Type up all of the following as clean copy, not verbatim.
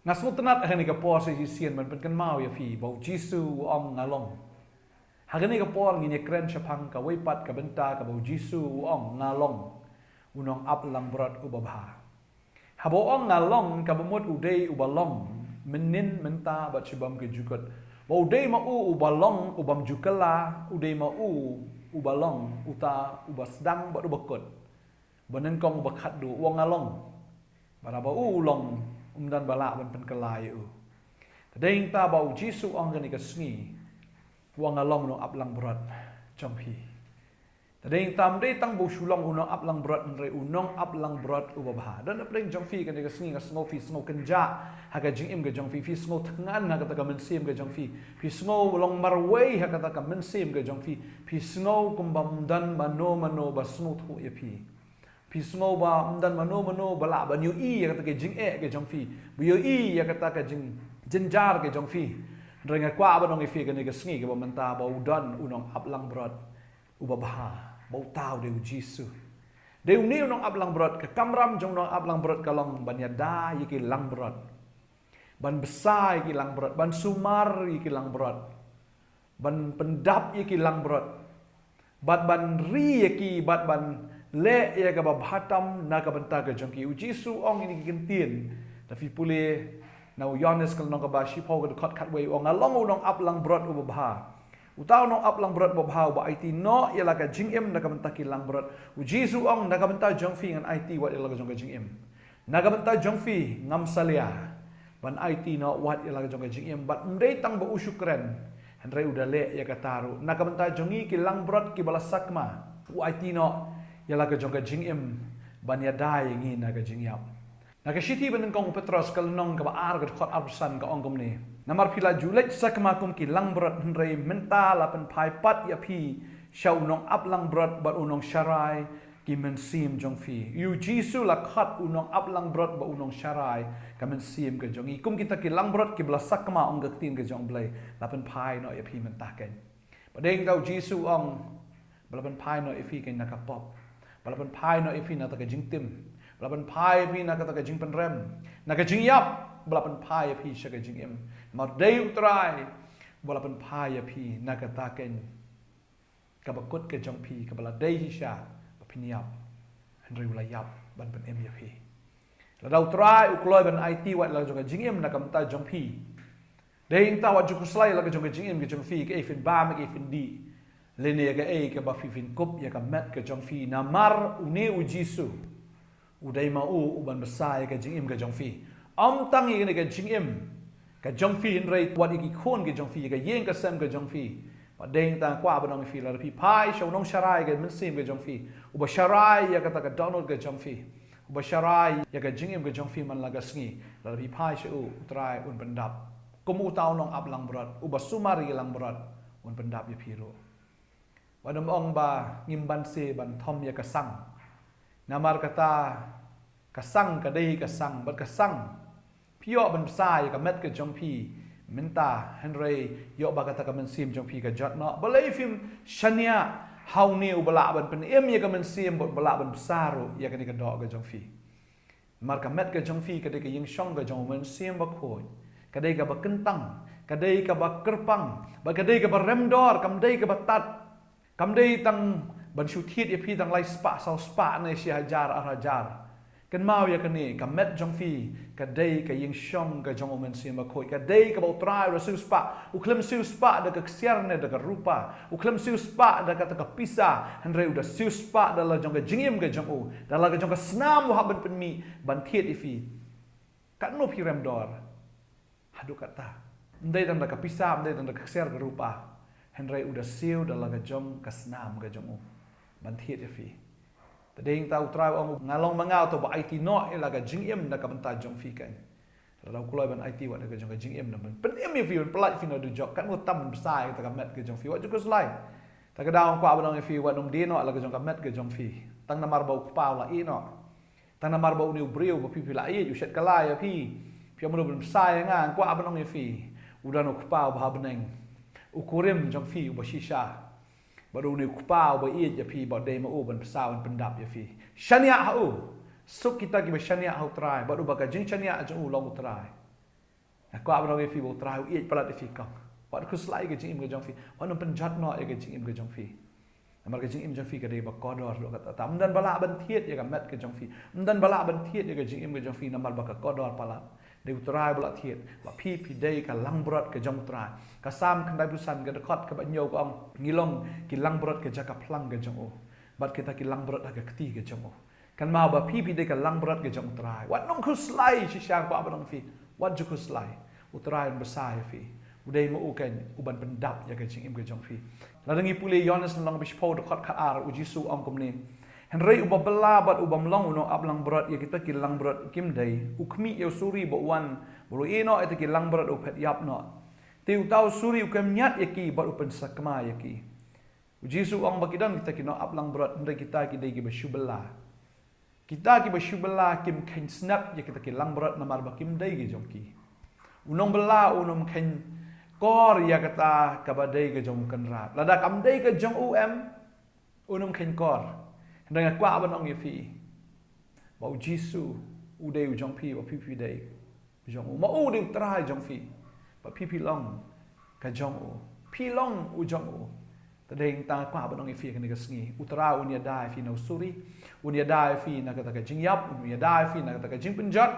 Ngasut tenat hari ke por sesian man penkan mau ya fi bau Jisu ong ngalong. Hari ke por ngini keren syapang ka weipat ka benta ka bau Jisu ong ngalong. Unong Nongaplangbrot ubabha. Habo ong ngalong ka bemut udai ubalong menin menta bat syabam ke jukut. Bau udai ma ubalong ubam jukala udai ma ubalong uta ubasdang bat ubakut. Banen kong ubakat du wong ngalong. Baraba ulong dan balak ban penkelai u. Tadeng ta bau Jisu ong gani kasngi. Wong ngalong Nongaplangbrot jonghi. Tadeng tam dei tang bau Shillong U Nongaplangbrot nre U Nongaplangbrot ubabha. Dan apeng jongfi gani kasngi ngasngo fi sngo kenja haga jingim ga jongfi fi sngo tengan haga ta mensim ga jongfi. Fi sngo long marwei haga ta mensim ga jongfi. Fi sngo kumbam dan mano ba sngo thu ya pi. Pisngo ba dan mano bala ba new ya kata ke jing ke jongfi bu ya kata ke jenjar ke jongfi renga kwa ba nong ifi ke ne ke sngi ke ba menta ba udan Nongaplangbrot ubabha ba tau de Jisu de uni Nongaplangbrot ke kamram jong Nongaplangbrot kalong ban yada yiki langbrot ban besar yiki langbrot ban sumar yiki langbrot ban pendap yiki langbrot bat ban ri yiki bat ban le ya ka bahatam na ka banta ka jongki Jisu ong ini kintin tapi pule na loannis kal nong ka ba shipo ka khot khat wei ong along Nongaplangbrot ubabha utaw Nongaplangbrot ubabha ba it no ya la ka jingim na ka banta ki langbrot Jisu ong na ka banta jongfi ngan it wat ya la ka jong ka jingim na ka banta jongfi ngam salia ban it no wat ya la ka jong ka jingim bat ndei tang ba usyukren handrai udah le ya ka taru na ka banta jongi ki langbrot ki bala sakma it no yala ka jong ka jingim ban yadai ngi na ka jingyap na ka shiti ban kong Petros kal nong ka baar ka khot arsan ka ongkom ni namar pila julet sakma kum ki langbrot hnrei menta lapan pai pat ya pi shau Nongaplangbrot bat unong sharai ki mensim jong fi Jisu la khat Nongaplangbrot ba unong sharai ka mensim ka jongi kum kita ki langbrot ki bla sakma ong gaktin ka jong blai lapan pai no ya pi menta ken badeng kau Jisu ong balapan pai no ifi ken nakapop balapan pai no ifi na taka jingtim balapan pai ifi na taka jingpenrem na ka jingyap balapan pai ifi sya ka jingim mardei utrai balapan pai ifi na ka taken ka bakut ka jongpi ka baladei sya bapiniap henry ulayap ban ban em ifi la utrai ukloi ban it wat la ka jingim na ka mta jongpi dei ta wat jukuslai la ka jong ka jingim ka jongfi ka ifin ba ma ka ifin di lene ga ke ba fifin kup ya ka met ka jongfi namar une Jisu udai ma uban besai ka jingim ka jongfi am tangi ne ka jingim ka jongfi in rei wat ki khon ka jongfi ka yeng ka sem ka jongfi pa deng ta kwa ba nong fi la pi pai shau nong sharai ka mensim ka jongfi uba sharai ya ka ta ka download ka jongfi uba sharai ya ka jingim ka jongfi man la ga sngi la pi pai shau utrai un pendap kumu tau Nongaplangbrot uba sumari langbrot un pendap ya piro Wadam ong ba ngimban se ban thom ya kasang namar kata kasang kadai kasang bat kasang pio ban sai ka met ka jongpi menta henry yo ba kata ka mensim jongpi ka jot no balai film shania hau ne ubala ban pen em ya ka mensim bot bala ban besaru ya ka ni ka do ka jongfi mar ka met ka jongfi ka de ka ying shong ka jong mensim ba khoi ka dei ka ba kentang ka dei ka ba kerpang ba ka dei ka ba remdor kam dei ka ba tat kam dei tang ban shuthit ya pi tang lai spa sau spa ne si hajar arajar kan mau ya kan ni ka met jong fi ka dei ka ying shong ka jong omen sim ba khoi ka dei ka ba trai rasu spa u klem siu spa da ka ksiar ne da ka rupa u klem siu spa da ka ta ka pisa andre u da siu spa da la jong ka jingim ka jong u da la ka jong ka snam wa ban pen mi ban thiet ifi kan no pi rem dor hadu kata ndai tang da ka pisa ndai tang da ka ksiar ka rupa henry udah siu dalam kejong kesnam kejong ban thiet ifi tadeng tau trai ong ngalong mangau to ba it no ila ka jingim na ka banta jong fi kan la kuloi ban it wat ka jong ka jingim na ban pen em fi plat fi no du jok kan mo tam besai ta ka met ka jong fi wat ju slai ta ka daong kwa ba fi wat nong di no la ka jong ka met ka jong fi tang namar bau pau la i no tang namar bau ni briu ba pi la i ju set kala ya fi mo ban besai nga kwa ba nong fi udah no pau ba beneng Korinth jong fi uba shisha baru ni kupau ba iet ya pi ba dei ma u ban pesawan pendap ya fi shania hau suk kita ki ba shania hau trai baru ba ka jing shania jong u long trai Aku abang orang fi bau trai iet pelat fi kang. Wat ku slai ke jing im ke jong fi. Wat nom penjat no ke jing im ke jong fi. Namar ke jing im jong fi ke dei ba kodor lo kata tam dan bala ban thiet ya ka met ke jong fi. Dan bala ban thiet ya ke jing im ke jong fi namar ba ka kodor pala. Dei trai bala thiet. Ba pi dei ka langbrot ke jong trai. Ka sam kan dai busan ke dekot ke ba nyau ko ong ngilong ki langbrot ke jaka plang ke jong o. Bat kita ki langbrot aga keti ke jong o. Kan mau ba pi dei ka langbrot ke jong trai. Wat nom ku slai si syang ko abang fi. Wat ju ku slai. Utrai besar fi. Udai mau kan uban pendap ya ke jing im ke jong fi. Ladangi pulih Yohanes nang bispo dekat ka ar Jisu ong kom ni. Henry uba bela bat ubam long uno ablang brot ya kita ki lang brot kim dai. Ukmi yo suri bo wan. Bulu eno eta ki lang brot upet yap no. Tiu tau suri ukam nyat ya ki bat upen sakma ya ki. Jisu ong bakidan kita ki no ablang brot henry kita ki dai ki besyubela. Kita ki besyubela kim ken snap ya kita ki lang brot namar bakim dai ki jong ki. Unong bela unom ken kor ya kata kabadai ke jong kenrat. Lada kamdai ke jong unum ken kor. Dengan kwa banong yefi. Bau Jisu udai ujong pi ba pipi dai. Ujong ma udai trai jong fi. Ba pipi long ka jong pi long ujong tadeng ta kwa banong yefi kan ke sngi. Utara unia dai fi no suri. Unia dai fi na kata ke jingyap, unia dai fi na kata ke jingpenjat.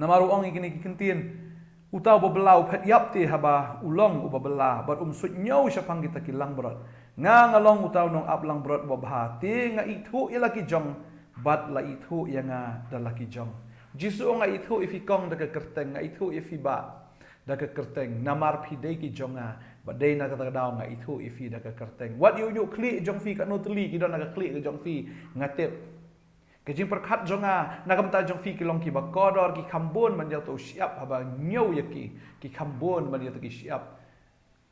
Namaru ong ikini kikentin. Utau bebelau pet yap ti haba ulong ubabela bat sut nyau syapang kita ki langbrot nga ngalong utau nong ap langbrot babha ti nga itu ilaki jong bat la itu ya nga dalaki jong Jisu nga itu ifikong daga kerteng nga itu ifiba daga kerteng namar pi dei ki jonga bat dei na kata daw nga itu ifi daga kerteng wat yu klik jong fi ka no tli ki don naga klik ke jong fi ngatep Kejing perkat jonga nagam ta jong fi kilong ki ba kodor ki kambon man to siap haba nyau yaki ki kambon man to ki siap.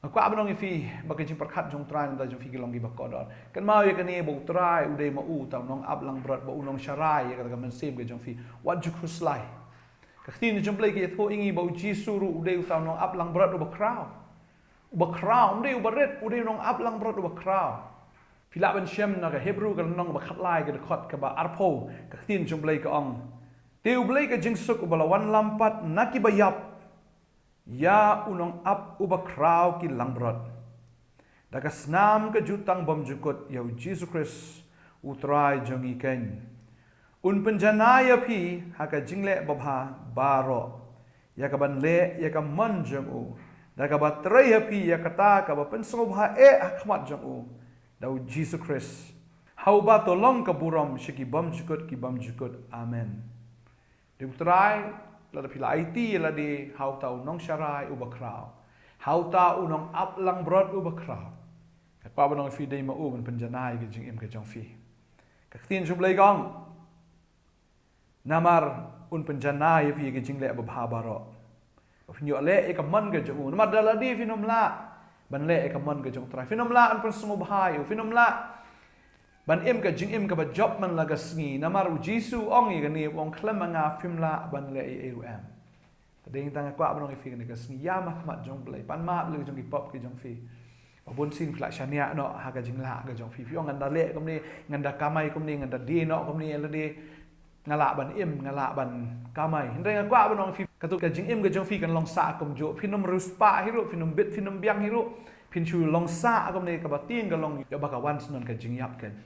Aku abang fi ba kejing perkat jong tran ta jong fi kilong ki ba kodor. Kan mau ya kani bo trai udai ma u ta nong ablang brot ba unong syarai ya kata men sim ke jong fi. Wat ju khuslai. Kaktin jong play ki tho ingi ba Jisu ru udai ta nong ablang brot ba kraw. Ba kraw udai ba red udai nong ablang brot ba kraw. Philip ben Shem na ka Hebrew ka nong ba khatlai ka dekot ka ba arpo ka tin jong blay ka ong tiu blay ka jingsuk ubala wan lampat naki bayap ya unong ap uba kraw ki langbrot daga snam ka jutang bom jukot ya Jesus Christ utrai jong iken un penjanaya pi ha ka jingle babha baro ya ka ban le ya ka man jong u daga ba trei pi ya kata ka ba pensobha akhmat jong u Dau Jesus Christ. Hau ba tolong ka buram shiki bam jukut amen. Di utrai la pila IT la di hau tau nong syarai uba kraw. Hau ta unong ap lang brot uba kraw. Ka pa ba nong fi dei ma u man penjanai ke jing im ke jong fi. Ka tin jum lei gong. Namar un penjanai fi ke jing le ba baro. Finyo le e ka man ke jong u. Namar dala di finom la. Ban le ka mon ka jong trai finom la an pun sumu bahai finom la ban im ka jing im ka ba job man la ga sngi namar Jisu ong i ni ong klem nga fim la ban le e am tadeng tang kwa ban ong fi ni ka sngi ya mat jong blai pan ma le jong ki pop ki jong fi babun sin fla shania no ha ka jing la ga jong fi fi ong ngan da le kom ni ngan da kamai kom ni ngan da di no kom ni le di ngala ban im ngala ban kamai hindai kwa ban ong fi Katu ka jing im ka jong fi kan long sa kom jo finom ruspa hiru finom bit finom biang hiru pin chu long sa kom ne ka batin ka long ya baka wan snon ka jing yap kan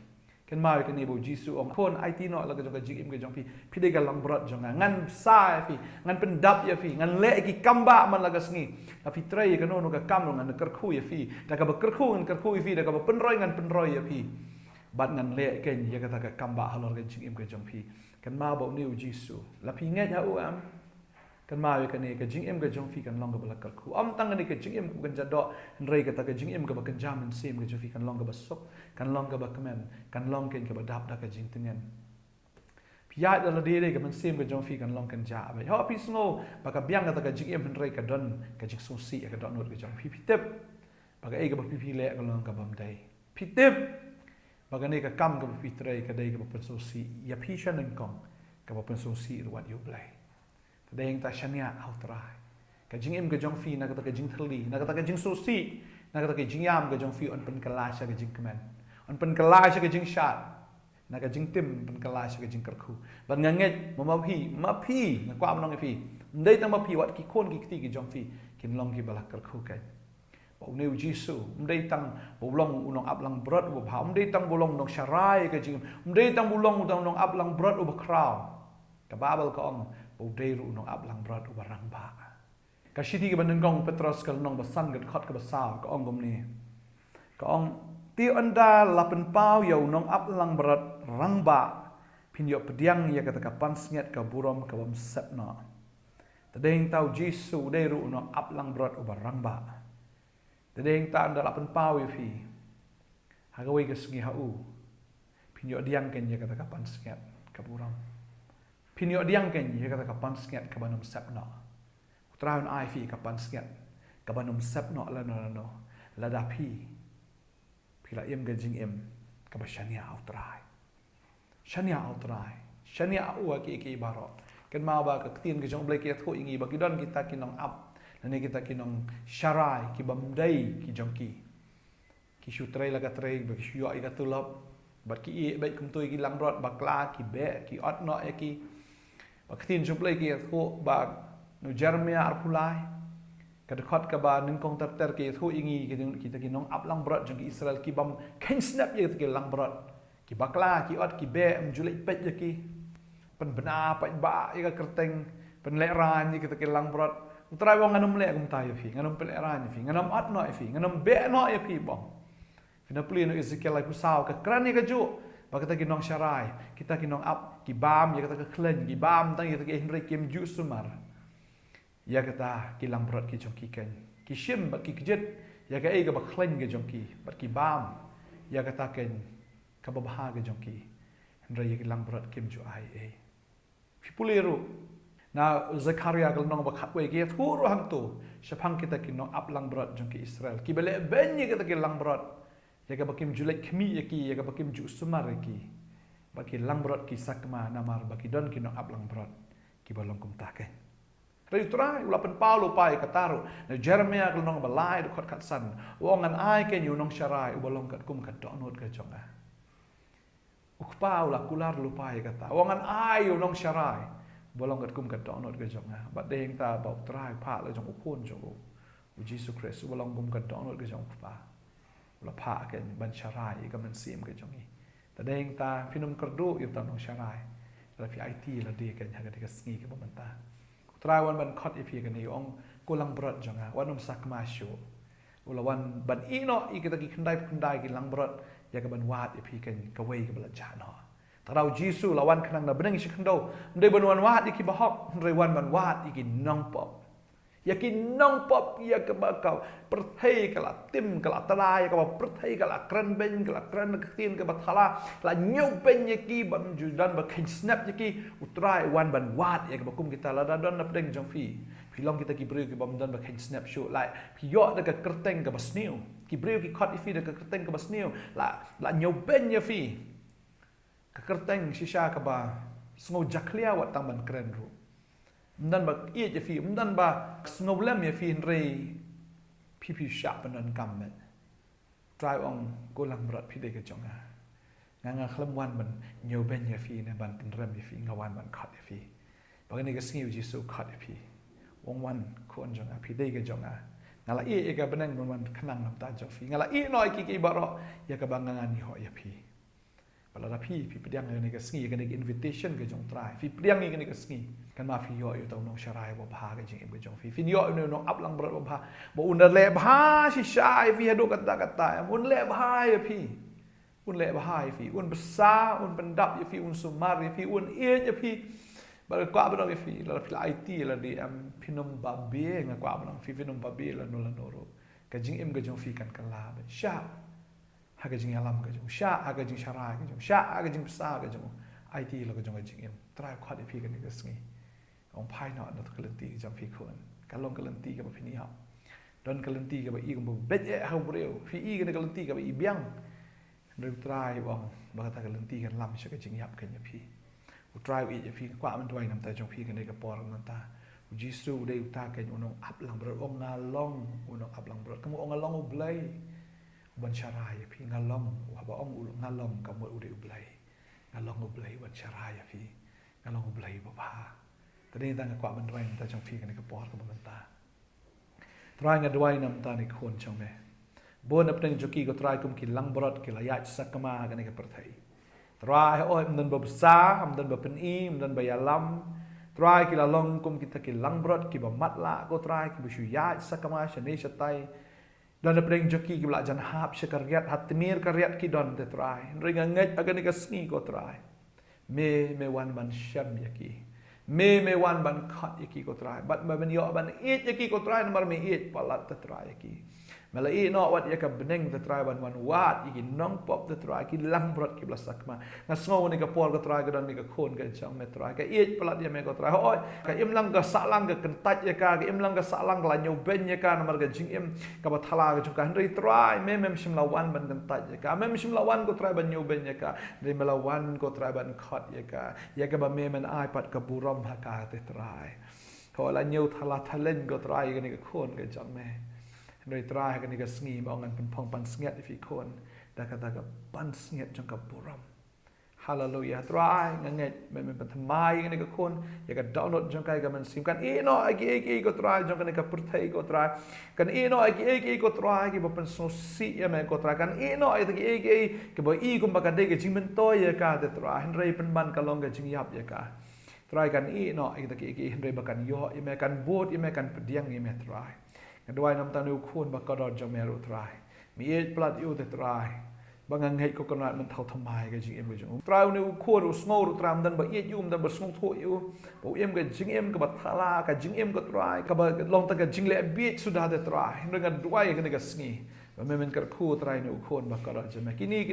mau ka ni bo Jisu ong pon IT no la ka jong ka jing im ka jong fi pide ka long brot jong ngan sa fi ngan pendap ya fi ngan le ki kamba man la ka sngi la fi trei ka no ka kam ngan ker khu ya fi da ka ba ker khu ngan ker khu fi da ka ba penroi ngan penroi ya fi bat ngan le ken ya ka ta ka kamba halor ka jing im ka jong fi kan mau bo ni Jisu la pi nget ya u am kan mau ka ni ka jing im ka jong fi kan long ka bala kal khu am tang ni ka jing im kan jado rei ka ta ka jing im ka ba kan jam en sim ka jong fi kan long ka ba sok kan long ka ba kemen kan long ken ka ba dap da ka jing tengen pia da la de ka man sim ka jong fi kan long kan ja ba ho pi sngo ba ka biang ka ta ka jing im rei ka don ka jing so si ka don not ka jong fi tep ba ka e ka ba pi le ka long ka bam dai pi tep ba ka ni ka kam ka ba pi trei ka dai ka ba pen so si ya pi shan en kong ka ba pen so si what you play Tadeng ta shania outrai. Ka jing im ka jong fi na kata ka jing thali, na kata ka jing susi, na kata ka jing yam ka jong fi on pen kalasha ka jing kemen. On pen kalasha ka jing shat. Na ka jing tim pen kalasha ka jing kerku. Ban nganget mapi, na kwa manong fi. mdei tang ma pi wat ki khon ki ti ki jong fi kin long ki balak kar khu kai bau neu Jisu mdei tang bolong unong aplang brot u ba mdei tang bolong nong sharai ka jing mdei tang bolong nong aplang brot u ba kraw ka babal ka ong bau dei ru nong aplang brot u ba rang ba ka shiti ka ban ngong Petros ka nong ba san gat khot ka ba sa ka ong gom ni ka ong ti anda lapen pau yo nong aplang brot rang ba pinyo pediang ya kata ka pansnget ka burom ka bam sepna tadeng tau Jisu dei ru nong aplang brot u ba rang ba tadeng ta anda lapen pau ya fi hagawai ka sngew U pinyo diang ken ya kata ka pansnget ka burom pinyo diang ken ya kata ka pansnget ka banum sepna utraun ai fi ka pansnget ka banum sepna la no la da pi pila im ga jing im ka ba shania utrai shania utrai shania u ki baro kan ma ba ka tin ga jong blai ki thu ingi ba ki don kita kinong up nani kita kinong sharai ki bamdei ki jong ki shutrai la ka trai ba ki shu ai ka tulop ba ki e ba kum toi ki langbrot ba kla ki be ki ot no e ki ba tin jong blai ki thu ba nu Jeremia arpulai kadakot ka ba nung kong ter ki thu ingi kita kinong aplang brot jong Israel ki bam ken snap ye ki lang brot ki bakla ki ot ki be julai pet ye ki pen bena pa ba ye ka kerteng pen le ran ye kita ki lang brot utrai wong nganum le gum ta ye fi nganum pe ran ye fi nganum ot no ye fi nganum be no ye fi bong fina pli no Esekial ai pusau ka kran ye ka ju ba kita kinong sharai kita kinong up ki bam ye kita ka klen ki bam tang ye kita ki Nongkhryiem ju sumar ya kata kilang brot ki jong ki ken ki shim ba ki kjet ya ka e ga ba khleng ge jong ki ba ki bam ya kata ken ka ba ha ge jong ki ndra ye kilang brot kim ju ai e fi puleru na Zakaria gal nong ba khat we ge thu ro hang tu shapang kita ki no aplang brot jong ki Israel ki bele ben ye kata kilang brot ya ka ba kim ju lek khmi ye ki ya ka ba kim ju sumar ki ba ki lang brot ki sakma namar ba ki don ki no aplang brot ki ba long kum ta ken Rai utrai ulapan Paulo pai kataru na Jeremia kal nong balai de khot khat san wongan ai ken yu nong sharai ubalong kat kum kat donot ka jonga ukpa ula kular lupai kata wongan ai yu nong sharai ubalong kat kum kat donot ka jonga bat deng ta ba utrai pa la jong upon jong u Jisu Christ ubalong kum kat donot ka jong pa ula pa ken ban sharai ka man sim ka jongi ta deng ta finum kerdu yu ta nong sharai la pi IT la de ken ha ka sngi ka ban ta try one ban khot ifi kan ni ong kulang brot jonga wanum sakma shu ula wan ban ino ikita ki khandai ki lang brot ya ka ban wat ifi kan ka wei ka bala jano tarau Jisu lawan khanang na beneng shi khando ndai ban wan wat iki bahok ndai wan ban wat iki nongpop ya ki nongpop ya ka ba ka perthai kala tim kala tala ya ka ba perthai kala kran ben kala kran tin ka ba thala la nyau ben ya ki ban judan ba khin snap ya ki utrai wan ban wat ya ka ba kum kita la don na pedeng jong fi long kita ki breu ki bam dan ba khin snap show lai pi yo da ka kerteng ka ba sneu ki breu ki khot ifi da ka kerteng ka ba sneu la nyau ben ya fi ka kerteng shisha ka ba sngo jaklia wat tang ban kren ru dan ba ie je fi dan ba snowlem ye fi rei pi sharp dan kam try on ko lang brat pi de ka jonga nga khlam wan ban nyo ben ye fi ne ban pen rem ye fi nga wan ban khat ye fi ba ni ka sngew Jisu khat ye fi wong wan ko on jonga pi de ka jonga nga la ie ka benang ban khnang nam ta jo fi nga la ie noi ki baro ya ka bang nga ni ho ye fi bala da pi pediang ni ka sngi ka ni invitation ka jong try fi pediang ni ka ni ka sngi kan ma fi yo tau nong sharai bo bha ka jing bo jong fi yo no nong aplang brot bo bha bo un le bha shi shai fi hadu kata un le bha ya fi un le bha ya fi un besa un pendap ya fi un sumar ya fi un ie ya fi ba kwa ba ya fi la IT la di am pinum babe nga kwa ba fi pinum babe la no ro ka jing im ka jong fi kan kala ba sha ha ka jing alam ka jong sha ha ka jing sharai ka jong sha ha ka jing besa ka jong IT la ka jong jing im try kwa de fi ka ni ka sngi ong pai no na kalenti jam fi khon kalong kalenti ka ba phini ha don kalenti ka ba i ko bet e ha breu fi i ka kalenti ka ba i biang ru try bong ba ta kalenti kan lam sha ka jing yap kan ya fi u try i ya fi kwa man twai nam ta jong fi ka ne ka por man ta u Jisu de ta ka unong aplang brot ong ngalong unong aplang brot kamu ong ngalong u blai ban sharai ya fi ngalong wa ba ong u ngalong ka mo u de u blai ngalong u blai ban sharai ya fi ngalong u blai ba ba tadi tang kwa ban rai ta jong fi kan ka por ka ban ta try nga dwai nam ta ni khon chong me bon apneng joki ko try kum ki langbrot ki layat sakma kan ka perthai try oi mdan ba sa mdan ba pen i mdan ba yalam try ki la long kum kita ki langbrot ki ba matla ko try ki bu shu yat sakma shane shatai dan apneng joki ki bla jan hap shakariat hatmir karyat ki don te try ringa ngai agan ka sni ko try me wan ban sham yaki me wan ban khat yaki ko try but ban yo ban eat yaki ko try nomor me eat palat te try yaki Malai no wat yaka beneng the try ban wat yaki nong pop the try ki lang brot ki blasakma ngasngo ni ka por ka try ka dan ni ka khon ka chang me try ka eat palat ya me ka try oi ka im lang ka salang ka kentat yaka ka im lang ka salang la nyu ben yaka nomor ka jing im ka ba thala ka chung ka hendri try me shim lawan ban kentat yaka me shim lawan ko try ban nyu ben yaka ni melawan ko try ban khat yaka ba me men ai pat ka buram ha ka te try ko la nyu thala thalen ko try ka ni ka khon ka chang me Dari try kan ni ka sngi ba ngan pen phong pan snget if ikon da ka pan snget jong ka buram hallelujah try nganget men pen thamai kan ni ka kon ya ka download jong kai ka man sim kan no agi ko try jong kan ni ka perthai ko try kan no agi ko try ki ba pen so si ya me ko try kan no agi ke ba I kum ba ka de ke jing men toy ya ka te try henrei pen ban ka long ka jing yap ya ka try kan no agi henrei ba kan yo I me kan bot I me kan pediang I me try Kedua nam tanu khun ba kador jameru try. Mi et plat yu te try. Bangang hei ko konat man thau thamai ga jing em ga jong. Try nu khun u sngo ru tram dan ba et yum dan ba sngo tho yu. Bo em ga jing em ka ba thala ka jing em ko try. Ka ba long ta ka jing le bit sudah te try. Dengan dua ga ne ga sngi. Ba memen kar khu try nu khun ba kador jame. Kini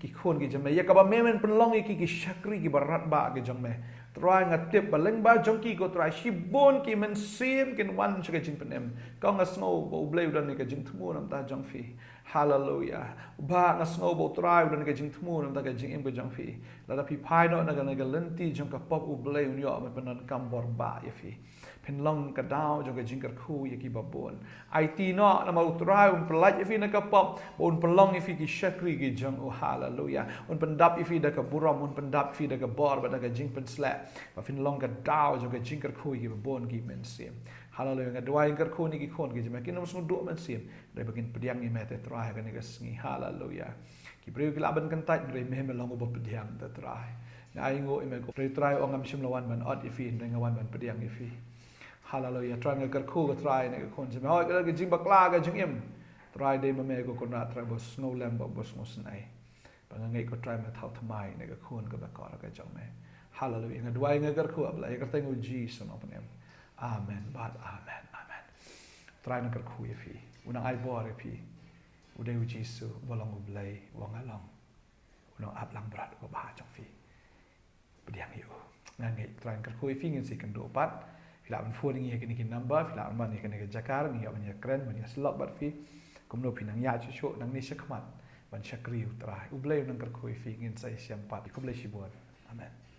ki khun ki jame. Ya ka ba memen penlong ki shakri ki barat ba ga jong me. Try ngatip baleng ba jongki ko try shibon ki men sim kin wan chaka jing penem ka ngasno bo bleu dan ni ka jing thmu nam ta jong fi hallelujah ba ngasno bo try dan ka jing thmu nam ta ka jing em ko jong fi la da pi pai no na ga lenti jong ka pop u bleu ni o me penan kam bor ba ya fi pen long ka dau jong ka jing kar khu ya ki babon IT no na ma try pelat ya fi na ka pop bon pelong ya fi ki shakri ki jong o hallelujah un pendap ya fi da ka buram un pendap fi da ka bor ba da ka jing pen slap và fin long ka dao jo ka jing kar khu ki bon ki men sim hallelujah nga dwai kar khu ni ki khon ki jama ki nom sung do men sim dai bagin pediang ni me te try ka ni ka sngi hallelujah ki breu ki laban kan tat dai me long bo pediang te try nga ai ngo me ko try ongam sim lawan man ot ifi nga wan man pediang ifi hallelujah try nga kar khu ka try ni ka khon jama hoi ka jing bakla ka jing im try dai ma me ko na try bo snow lam bo snow snai ba nga ngai ko try ma thau thamai ni ka khon ka ba ka ka jong me Hallelujah. Nga dua nga kar khu abla ya kar tengu Jesus no panem. Amen. Bad amen. Amen. Try na kar khu ya fi. Unang ai bor ya fi. Uday u Jisu bolong ublay wang along. Unang plangbrot ko ba jong fi. Pediang yu. Nga ngai try kar khu ya fi ngin si kan do pat. Fila man phone ngi kini kin number, fila man ni kan ga jakar ngi man ya kren man ya slot bat fi. Kumno pinang ya chu nang ni sakmat. Ban shakriu try. Ublay nang kar khu ya fi ngin sai siam pat. Kublay shibon. Amen.